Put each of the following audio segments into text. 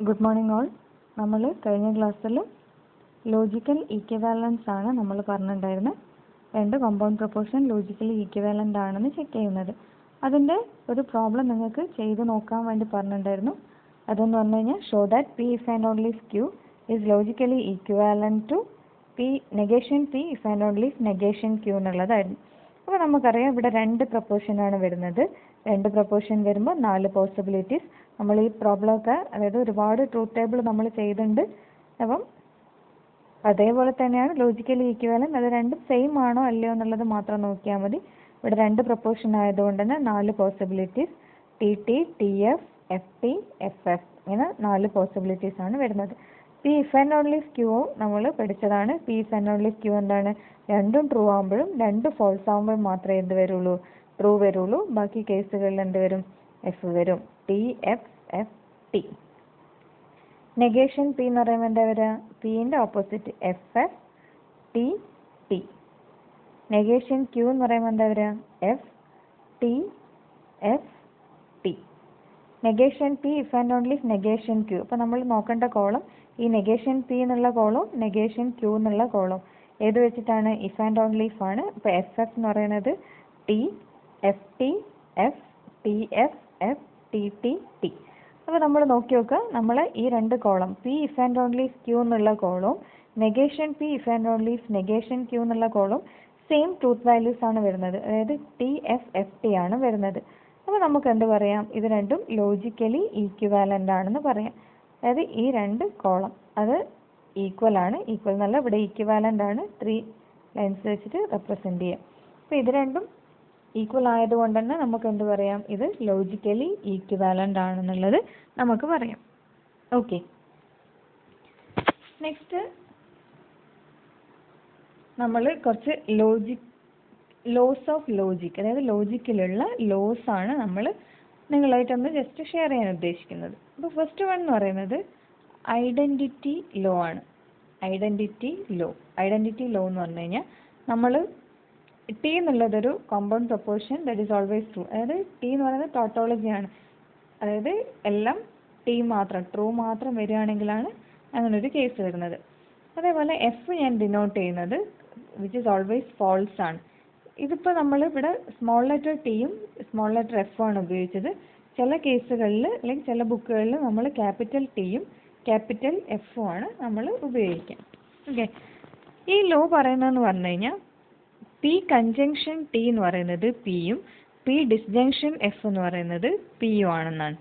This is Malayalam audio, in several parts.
Good morning all. നമ്മൾ കഴിഞ്ഞ ക്ലാസ്സിൽ ലോജിക്കൽ ഈക്വിവാലൻസ് ആണ് നമ്മൾ പറഞ്ഞിട്ടുണ്ടായിരുന്നത്. രണ്ട് കോമ്പൗണ്ട് പ്രൊപ്പോർഷൻ ലോജിക്കലി ഈക്വിവാലൻ്റ് ആണെന്ന് ചെക്ക് ചെയ്യുന്നത്. അതിൻ്റെ ഒരു പ്രോബ്ലം നിങ്ങൾക്ക് ചെയ്ത് നോക്കാൻ വേണ്ടി പറഞ്ഞിട്ടുണ്ടായിരുന്നു. അതെന്ന് പറഞ്ഞു കഴിഞ്ഞാൽ show that P if and only Q is logically equivalent to P negation P if and only negation Q എന്നുള്ളതായിരുന്നു. അപ്പോൾ നമുക്കറിയാം ഇവിടെ രണ്ട് പ്രൊപ്പോർഷനാണ് വരുന്നത്. രണ്ട് പ്രൊപ്പോർഷൻ വരുമ്പോൾ 4 പോസിബിലിറ്റീസ്. നമ്മൾ ഈ പ്രോബ്ലമൊക്കെ അതായത് ഒരുപാട് ട്രൂത്ത് ടേബിൾ നമ്മൾ ചെയ്തിട്ടുണ്ട്. അപ്പം അതേപോലെ തന്നെയാണ് ലോജിക്കലി ഈക്വിവാലൻ്റ്. അത് രണ്ടും സെയിം ആണോ അല്ലയോ എന്നുള്ളത് മാത്രം നോക്കിയാൽ മതി. ഇവിടെ രണ്ട് പ്രൊപ്പോർഷൻ ആയതുകൊണ്ട് തന്നെ 4 possibilities T T T F F T F F ഇങ്ങനെ 4 പോസിബിലിറ്റീസ് ആണ് വരുന്നത്. P if and only Q നമ്മൾ പഠിച്ചതാണ്. P if and only Q എന്താണ്? രണ്ടും ട്രൂ ആകുമ്പോഴും രണ്ട് ഫോൾസ് ആകുമ്പോഴും മാത്രമേ എന്ത് വരുള്ളൂ? ട്രൂ വരുള്ളൂ. ബാക്കി കേസുകളിൽ എന്ത് വരും? എഫ് വരും. T F F T. Negation P എന്ന് പറയുമ്പോൾ എന്താ വരിക? പിന്റെ opposite F F T T. Negation Q എന്ന് പറയുമ്പോൾ എന്താ വരിക? F T F T. Negation P if and only negation Q. അപ്പോൾ നമ്മൾ നോക്കേണ്ട കോളം ഈ നെഗേഷൻ പി എന്നുള്ള കോളം നെഗേഷൻ ക്യൂ എന്നുള്ള കോളം ഏത് വെച്ചിട്ടാണ്? ഇഫ് ആൻഡ് ഓൺലി ഇഫ് ആണ്. ഇപ്പോൾ എഫ് എഫ് എന്ന് പറയുന്നത് T F T F T F F T T T. അപ്പോൾ നമ്മൾ നോക്കി നോക്കുക, നമ്മൾ ഈ രണ്ട് column P if and only Q എന്നുള്ള കോളവും negation P if and only negation Q എന്നുള്ള കോളവും സെയിം ട്രൂത്ത് വാല്യൂസ് ആണ് വരുന്നത്. അതായത് ടി എഫ് എഫ് ടി ആണ് വരുന്നത്. അപ്പോൾ നമുക്ക് എന്ത് പറയാം? ഇത് രണ്ടും ലോജിക്കലി ഈക്വിവാലൻ്റ് ആണെന്ന് പറയാം. അതായത് ഈ രണ്ട് കോളം അത് ഈക്വൽ ആണ്. ഈക്വൽ എന്നല്ല, ഇവിടെ ഈക്വിവാലൻ്റ് ആണ്. 3 ലൈൻസ് വെച്ചിട്ട് റെപ്രസെൻറ്റ് ചെയ്യാം. അപ്പോൾ ഇത് രണ്ടും ഈക്വൽ ആയതുകൊണ്ട് തന്നെ നമുക്ക് എന്ത് പറയാം? ഇത് ലോജിക്കലി ഈക്വിവാലൻ്റ് ആണെന്നുള്ളത് നമുക്ക് പറയാം. ഓക്കെ, നെക്സ്റ്റ് നമ്മൾ കുറച്ച് ലോസ് ഓഫ് ലോജിക്, അതായത് ലോജിക്കിലുള്ള ലോസ് ആണ് നമ്മൾ നിങ്ങളായിട്ടൊന്ന് ജസ്റ്റ് ഷെയർ ചെയ്യാൻ ഉദ്ദേശിക്കുന്നത്. അപ്പോൾ ഫസ്റ്റ് വൺ എന്ന് പറയുന്നത് ഐഡൻറ്റിറ്റി ലോ ആണ്. ഐഡൻറ്റിറ്റി ലോ എന്ന് പറഞ്ഞു കഴിഞ്ഞാൽ നമ്മൾ ടി എന്നുള്ളതൊരു compound proportion that is always true. അതായത് ടി എന്ന് പറയുന്നത് ടോട്ടോളജിയാണ്. അതായത് എല്ലാം ടി മാത്രം ട്രൂ മാത്രം വരികയാണെങ്കിലാണ് അങ്ങനൊരു കേസ് വരുന്നത്. അതേപോലെ എഫ് ഞാൻ ഡിനോട്ട് ചെയ്യുന്നത് വിച്ച് ഈസ് ഓൾവേസ് ഫോൾസ് ആണ്. ഇതിപ്പോൾ നമ്മൾ ഇവിടെ സ്മോൾ ലെറ്റർ ടിയും സ്മോൾ ലെറ്റർ എഫും ആണ് ഉപയോഗിച്ചത്. ചില കേസുകളിൽ അല്ലെങ്കിൽ ചില ബുക്കുകളിൽ നമ്മൾ ക്യാപിറ്റൽ ടിയും ക്യാപിറ്റൽ എഫും ആണ് നമ്മൾ ഉപയോഗിക്കുക. ഓക്കെ, ഈ ലോ പറയുന്നതെന്ന് പറഞ്ഞു കഴിഞ്ഞാൽ പി കൺജങ്ഷൻ ടി എന്ന് പറയുന്നത് പിയും പി ഡിസ്ജങ്ഷൻ എഫ് എന്ന് പറയുന്നത് പിയും ആണെന്നാണ്.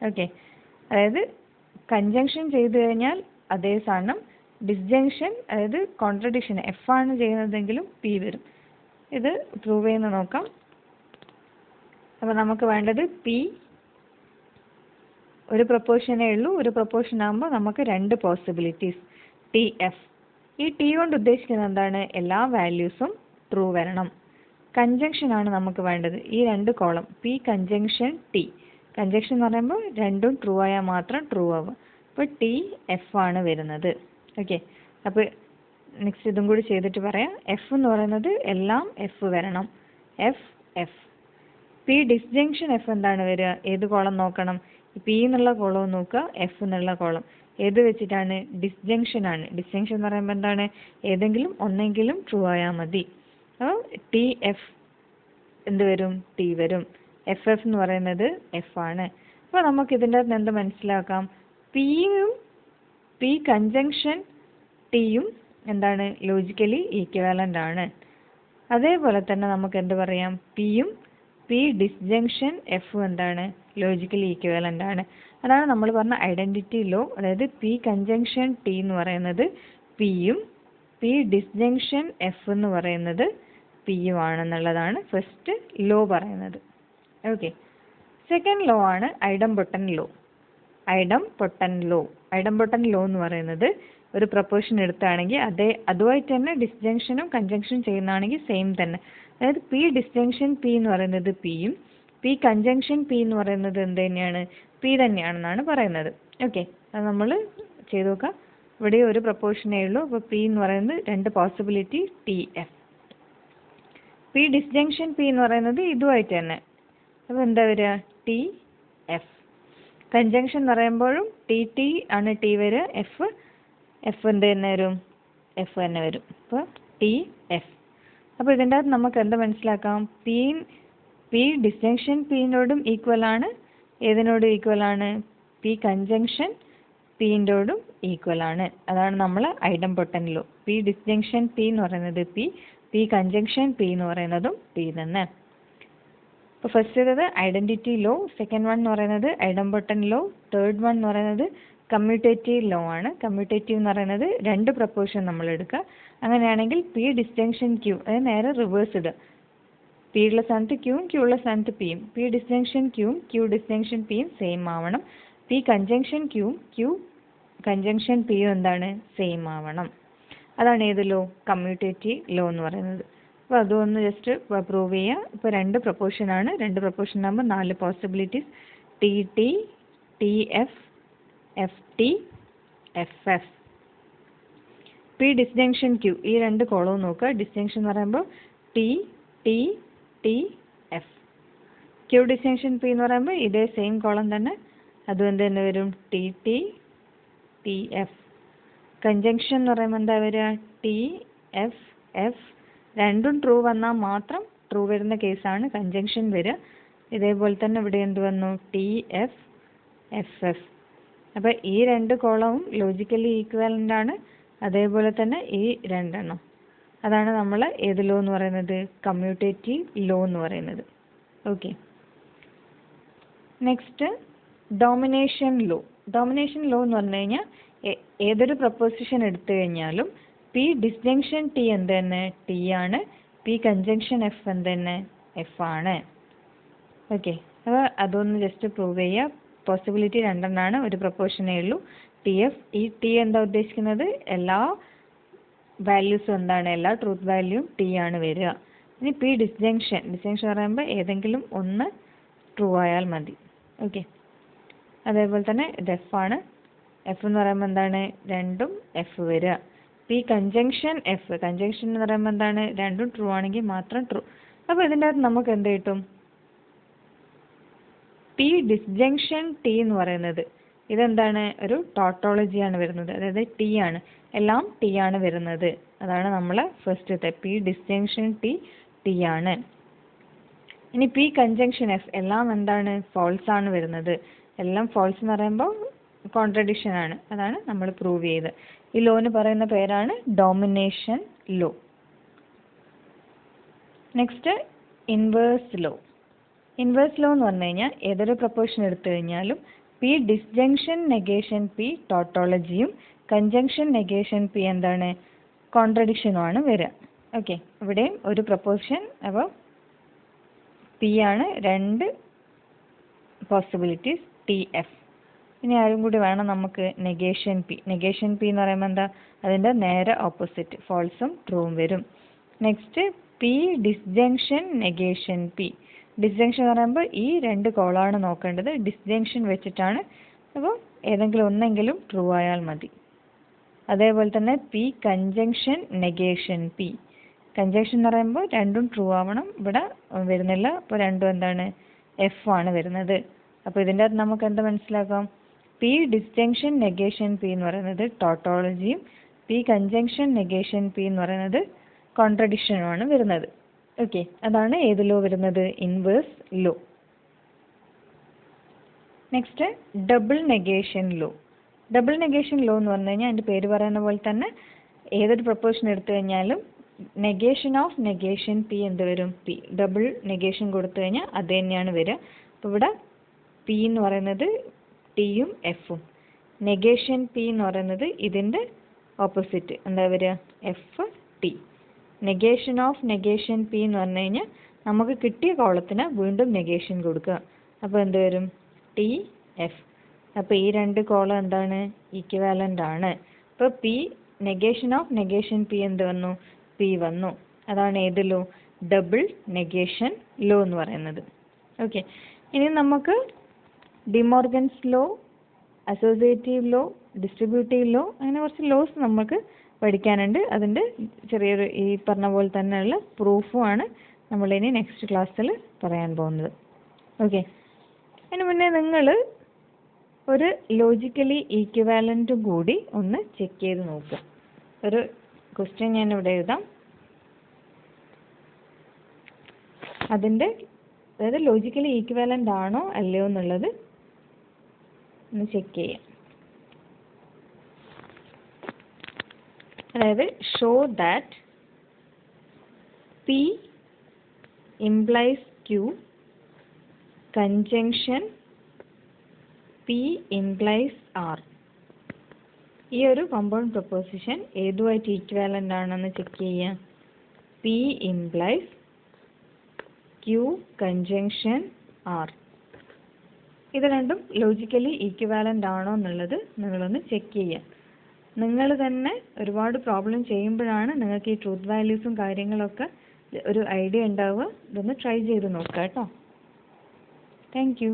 ഓക്കെ, അതായത് കൺജങ്ഷൻ ചെയ്തു കഴിഞ്ഞാൽ അതേ സാധനം, ഡിസ്ജങ്ഷൻ അതായത് കോൺട്രഡിക്ഷൻ എഫ് ആണ് ചെയ്യുന്നതെങ്കിലും പി വരും. ഇത് പ്രൂവ് ചെയ്യുന്ന നോക്കാം. അപ്പോൾ നമുക്ക് വേണ്ടത് പി ഒരു പ്രൊപ്പോർഷനേ ഉള്ളൂ. ഒരു പ്രൊപ്പോർഷൻ ആകുമ്പോൾ നമുക്ക് രണ്ട് പോസിബിലിറ്റീസ് ടി എഫ്. ഈ ടി കൊണ്ട് ഉദ്ദേശിക്കുന്നത് എന്താണ്? എല്ലാ വാല്യൂസും ട്രൂ വരണം. കൺജങ്ഷൻ ആണ് നമുക്ക് വേണ്ടത്. ഈ രണ്ട് column P conjunction T. Conjunction എന്ന് പറയുമ്പോൾ രണ്ടും ട്രൂ ആയാൽ മാത്രം ട്രൂ ആവുക. അപ്പോൾ ടി എഫ് ആണ് വരുന്നത്. ഓക്കെ, അപ്പോൾ നെക്സ്റ്റ് ഇതും കൂടി ചെയ്തിട്ട് പറയാം. എഫ് എന്ന് പറയുന്നത് എല്ലാം എഫ് വരണം. F F. P disjunction F എന്താണ് വരിക? ഏത് കോളം നോക്കണം? പി എന്നുള്ള കോളവും നോക്കുക, എഫ് എന്നുള്ള കോളം ഏത് വെച്ചിട്ടാണ്? ഡിസ്ജങ്ഷൻ ആണ്. ഡിസ്ജങ്ഷൻ എന്ന് പറയുമ്പോൾ എന്താണ്? ഏതെങ്കിലും ഒന്നെങ്കിലും ട്രൂ ആയാൽ മതി. അപ്പോൾ ടി എഫ് എന്ത് വരും? ടി വരും. എഫ് എഫ് എന്ന് പറയുന്നത് എഫ് ആണ്. അപ്പോൾ നമുക്ക് ഇതിൻ്റെ അകത്ത് എന്ത് മനസ്സിലാക്കാം? പിയും പി കൺജങ്ഷൻ ടിയും എന്താണ്? ലോജിക്കലി ഈക്വിവാലൻ്റ് ആണ്. അതേപോലെ തന്നെ നമുക്ക് എന്ത് പറയാം? പിയും പി ഡിസ്ജങ്ഷൻ എഫും എന്താണ്? ലോജിക്കലി ഈക്വിവാലൻ്റ് ആണ്. അതാണ് നമ്മൾ പറഞ്ഞ ഐഡൻറ്റിറ്റി ലോ. അതായത് പി കൺജങ്ഷൻ ടി എന്ന് പറയുന്നത് പിയും പി ഡിസ്ജങ്ഷൻ എഫ് എന്ന് പറയുന്നത് പിയും ആണെന്നുള്ളതാണ് ഫസ്റ്റ് ലോ പറയുന്നത്. ഓക്കെ, സെക്കൻഡ് ലോ ആണ് ഐഡംപൊട്ടൻ ലോ. ഐഡംപൊട്ടൻ ലോ എന്ന് പറയുന്നത് ഒരു പ്രൊപ്പോർഷൻ എടുത്താണെങ്കിൽ അതുമായിട്ട് തന്നെ ഡിസ്ജങ്ഷനും കൺജങ്ഷനും ചെയ്യുന്നതാണെങ്കിൽ സെയിം തന്നെ. അതായത് പി ഡിസ്ജങ്ഷൻ പി എന്ന് പറയുന്നത് പിയും പി കൺജങ്ഷൻ പി എന്ന് പറയുന്നത് എന്ത് തന്നെയാണ്? പി തന്നെയാണെന്നാണ് പറയുന്നത്. ഓക്കെ, അത് നമ്മൾ ചെയ്ത് നോക്കാം. ഇവിടെ ഒരു പ്രൊപ്പോർഷനേ ഉള്ളൂ. അപ്പോൾ പി എന്ന് പറയുന്നത് രണ്ട് possibility T F. P disjunction P എന്ന് പറയുന്നത് ഇതുമായിട്ട് തന്നെ. അപ്പോൾ എന്താ വരിക? T F. കൺജങ്ഷൻ എന്ന് പറയുമ്പോഴും ടി ആണ് ടി വരിക, എഫ് എന്ത് തന്നെ വരും, എഫ് തന്നെ വരും. അപ്പോൾ ടി എഫ്. അപ്പോൾ ഇതിൻ്റെ അകത്ത് നമുക്ക് എന്ത് മനസ്സിലാക്കാം, പി ഡിസ്ജങ്ഷൻ പിന്നോടും ഈക്വൽ ആണ്. ഏതിനോടും ഈക്വൽ ആണ്, പി കൺജങ്ഷൻ പിന്നോടും ഈക്വൽ ആണ്. അതാണ് നമ്മൾ ഐഡംപൊട്ടൻറ്റ് ലോ. പി ഡിസ്ജങ്ഷൻ പി എന്ന് പറയുന്നത് പി കൺജങ്ഷൻ പി എന്ന് പറയുന്നതും പി തന്നെ. അപ്പോൾ first identity law, second one എന്ന് പറയുന്നത് ഐഡംപൊട്ടൻറ്റ് ലോ, തേർഡ് വൺ എന്ന് പറയുന്നത് കമ്മ്യൂട്ടേറ്റീവ് ലോ ആണ്. കമ്മ്യൂട്ടേറ്റീവ് എന്ന് പറയുന്നത് രണ്ട് പ്രപ്പോർഷൻ നമ്മൾ എടുക്കുക. അങ്ങനെയാണെങ്കിൽ പി ഡിസ്ജങ്ഷൻ ക്യൂ, അത് നേരെ റിവേഴ്സ് ഇടുക. പി ഉള്ള സ്ഥാനത്ത് ക്യൂവും ക്യൂ ഉള്ള സ്ഥാനത്ത് പിയും. പി ഡിസ്ജങ്ഷൻ ക്യൂവും ക്യൂ ഡിസ്ജങ്ഷൻ പിയും സെയിം ആവണം. പി കൺജങ്ഷൻ ക്യൂവും ക്യൂ കൺജങ്ഷൻ പിയും എന്താണ്, സെയിം ആവണം. അതാണ് ഏത് ലോ, കമ്മ്യൂട്ടേറ്റീവ് ലോ എന്ന് പറയുന്നത്. അപ്പോൾ അതൊന്ന് ജസ്റ്റ് പ്രൂവ് ചെയ്യുക. ഇപ്പോൾ രണ്ട് പ്രപ്പോർഷനാണ്, രണ്ട് പ്രപ്പോർഷൻ ആകുമ്പോൾ 4 possibilities, T T, T F, F T, F F. P disjunction Q, ഈ രണ്ട് കോളവും നോക്കുക. ഡിസ്ജങ്ഷൻ എന്ന് പറയുമ്പോൾ T T T F. Q disjunction P എന്ന് പറയുമ്പോൾ ഇതേ സെയിം കോളം തന്നെ, അതും എന്ത് തന്നെ വരും, T T T F. Conjunction എന്ന് പറയുമ്പോൾ എന്താ വരിക, ടി എഫ് എഫ്. രണ്ടും ട്രൂ വന്നാൽ മാത്രം ട്രൂ വരുന്ന കേസാണ് കൺജങ്ഷൻ വരിക. ഇതേപോലെ തന്നെ ഇവിടെ എന്ത് വന്നു, ടി എഫ് എഫ് എഫ്. അപ്പോൾ ഈ രണ്ട് കോളവും ലോജിക്കലി ഈക്വലൻ്റ് ആണ്. അതേപോലെ തന്നെ ഈ രണ്ടെണ്ണം, അതാണ് നമ്മൾ ഏത് ലോ എന്ന് പറയുന്നത്, കമ്മ്യൂട്ടേറ്റീവ് ലോ എന്ന് പറയുന്നത്. Okay, next domination law. Domination law എന്ന് പറഞ്ഞു കഴിഞ്ഞാൽ ഏതൊരു പ്രപ്പോസിഷൻ എടുത്തു കഴിഞ്ഞാലും പി ഡിസ്ജങ്ഷൻ ടി എന്ത് തന്നെ, ടി ആണ്. പി കൺജങ്ഷൻ എഫ് എന്ത് തന്നെ, എഫ് ആണ്. ഓക്കെ, അപ്പോൾ അതൊന്ന് ജസ്റ്റ് പ്രൂവ് ചെയ്യുക. പോസിബിലിറ്റി രണ്ടെണ്ണമാണ്, ഒരു പ്രപ്പോർഷനേ ഉള്ളൂ, ടി എഫ്. ഈ ടി എന്താ ഉദ്ദേശിക്കുന്നത്, എല്ലാ വാല്യൂസും എന്താണ്, എല്ലാ ട്രൂത്ത് വാല്യൂവും ടി ആണ് വരിക. ഇനി പി ഡിസ്ജങ്ഷൻ പറയുമ്പോൾ ഏതെങ്കിലും ഒന്ന് ട്രൂ ആയാൽ മതി. ഓക്കെ, അതേപോലെ തന്നെ ഇത് എഫ് ആണ്. എഫ് എന്ന് പറയുമ്പോൾ എന്താണ്, രണ്ടും എഫ് വരിക. പി കൺജങ്ഷൻ എഫ്, കൺജങ്ഷൻ എന്ന് പറയുമ്പോൾ എന്താണ്, രണ്ടും ട്രൂ ആണെങ്കിൽ മാത്രം ട്രൂ. അപ്പോൾ ഇതിൻ്റെ അകത്ത് നമുക്ക് എന്ത് കിട്ടും, പി ഡിസ്ജങ്ഷൻ ടി എന്ന് പറയുന്നത് ഇതെന്താണ്, ഒരു ടോട്ടോളജിയാണ് വരുന്നത്. അതായത് ടി ആണ്, എല്ലാം ടി ആണ് വരുന്നത്. അതാണ് നമ്മൾ ഫസ്റ്റത്തെ പി ഡിസ്ജങ്ഷൻ ടി ആണ്. ഇനി പി കൺജങ്ഷൻ എഫ് എല്ലാം എന്താണ്, ഫോൾസ് ആണ് വരുന്നത്. എല്ലാം ഫോൾസ് എന്ന് പറയുമ്പോൾ കോൺട്രഡിക്ഷൻ ആണ്. അതാണ് നമ്മൾ പ്രൂവ് ചെയ്തത്. ഈ ലോന് പറയുന്ന പേരാണ് domination law. Next inverse law. Inverse law എന്ന് പറഞ്ഞു കഴിഞ്ഞാൽ ഏതൊരു പ്രപ്പോർഷൻ എടുത്തു കഴിഞ്ഞാലും പി ഡിസ്ജങ്ഷൻ നെഗേഷൻ പി ടോട്ടോളജിയും കൺജങ്ഷൻ നെഗേഷൻ പി എന്താണ്, കോൺട്രഡിക്ഷനുമാണ് വരിക. ഓക്കെ, ഇവിടെയും ഒരു പ്രപ്പോർഷൻ, അപ്പോൾ പി ആണ്, രണ്ട് പോസിബിലിറ്റീസ് ടി എഫ്. ഇനി ആരും കൂടി വേണം നമുക്ക്, നെഗേഷൻ പി. നെഗേഷൻ പി എന്ന് പറയുമ്പോൾ എന്താ, അതിൻ്റെ നേരെ ഓപ്പോസിറ്റ്, ഫോൾസും ട്രൂവും വരും. Next P disjunction negation P. Disjunction എന്ന് പറയുമ്പോൾ ഈ രണ്ട് കോളാണ് നോക്കേണ്ടത്, ഡിസ്ജങ്ഷൻ വെച്ചിട്ടാണ്. അപ്പോൾ ഏതെങ്കിലും ഒന്നെങ്കിലും ട്രൂ ആയാൽ മതി. അതേപോലെ തന്നെ P conjunction negation P. Conjunction എന്ന് പറയുമ്പോൾ രണ്ടും ട്രൂ ആവണം, ഇവിടെ വരുന്നില്ല. അപ്പോൾ രണ്ടും എന്താണ്, എഫ് ആണ് വരുന്നത്. അപ്പോൾ ഇതിൻ്റെ അകത്ത് നമുക്ക് എന്താ മനസ്സിലാക്കാം, പി ഡിസ്ജങ്ഷൻ നെഗേഷൻ പി എന്ന് പറയുന്നത് ടോട്ടോളജിയും പി കൺജങ്ഷൻ നെഗേഷൻ പി എന്ന് പറയുന്നത് കോൺട്രഡിക്ഷനുമാണ് വരുന്നത്. ഓക്കെ, അതാണ് ഏത് ലോ വരുന്നത്, inverse law. Next double negation law. Double negation law എന്ന് പറഞ്ഞു കഴിഞ്ഞാൽ അതിൻ്റെ പേര് പറയുന്ന പോലെ തന്നെ ഏതൊരു പ്രപ്പോർഷൻ എടുത്തു കഴിഞ്ഞാലും നെഗേഷൻ ഓഫ് നെഗേഷൻ പി എന്ത് വരും, പി. ഡബിൾ നെഗേഷൻ കൊടുത്തു കഴിഞ്ഞാൽ അത് തന്നെയാണ് വരിക. അപ്പോൾ ഇവിടെ പി എന്ന് പറയുന്നത് ടിയും എഫും, നെഗേഷൻ പി എന്ന് പറയുന്നത് ഇതിൻ്റെ ഓപ്പോസിറ്റ് എന്താ വരിക, F T. Negation of negation P എന്ന് പറഞ്ഞു കഴിഞ്ഞാൽ നമുക്ക് കിട്ടിയ കോളത്തിന് വീണ്ടും നെഗേഷൻ കൊടുക്കുക. അപ്പോൾ എന്ത് വരും, ടി എഫ്. അപ്പോൾ ഈ രണ്ട് കോളം എന്താണ്, ഈക്വാലൻ്റ് ആണ്. അപ്പോൾ P negation of negation P എന്ത് വന്നു, പി വന്നു. അതാണ് ഏത് ലോ, ഡബിൾ നെഗേഷൻ ലോ എന്ന് പറയുന്നത്. ഓക്കെ, ഇനി നമുക്ക് De Morgan's law, associative law, distributive law, അങ്ങനെ കുറച്ച് ലോസ് നമുക്ക് പഠിക്കാനുണ്ട്. അതിൻ്റെ ചെറിയൊരു ഈ പറഞ്ഞ പോലെ തന്നെയുള്ള പ്രൂഫും ആണ് നമ്മളിനി നെക്സ്റ്റ് ക്ലാസ്സിൽ പറയാൻ പോകുന്നത്. ഓക്കെ, അതിന് മുന്നേ നിങ്ങൾ ഒരു ലോജിക്കലി ഈക്വിവാലൻറ്റും കൂടി ഒന്ന് ചെക്ക് ചെയ്ത് നോക്കുക. ഒരു ക്വസ്റ്റ്യൻ ഞാൻ ഇവിടെ എഴുതാം. അതിൻ്റെ അതായത് ലോജിക്കലി ഈക്വിവാലൻ്റ് ആണോ അല്ലയോ എന്നുള്ളത് ഒന്ന് ചെക്ക് ചെയ്യാം. അതായത് show that P implies Q conjunction P implies R. ഈ ഒരു കോമ്പൗണ്ട് പ്രൊപ്പോസിഷൻ ഏതുമായിട്ട് ഈക്വാലൻ്റ് ആണെന്ന് ചെക്ക് ചെയ്യാം. P implies Q conjunction R. ഇത് രണ്ടും ലോജിക്കലി ഈക്വിവാലൻ്റ് ആണോ എന്നുള്ളത് നിങ്ങളൊന്ന് ചെക്ക് ചെയ്യാം. നിങ്ങൾ തന്നെ ഒരുപാട് പ്രോബ്ലം ചെയ്യുമ്പോഴാണ് നിങ്ങൾക്ക് ഈ ട്രൂത്ത് വാല്യൂസും കാര്യങ്ങളൊക്കെ ഒരു ഐഡിയ ഉണ്ടാവുക. ഇതൊന്ന് ട്രൈ ചെയ്ത് നോക്കുക കേട്ടോ. Thank you.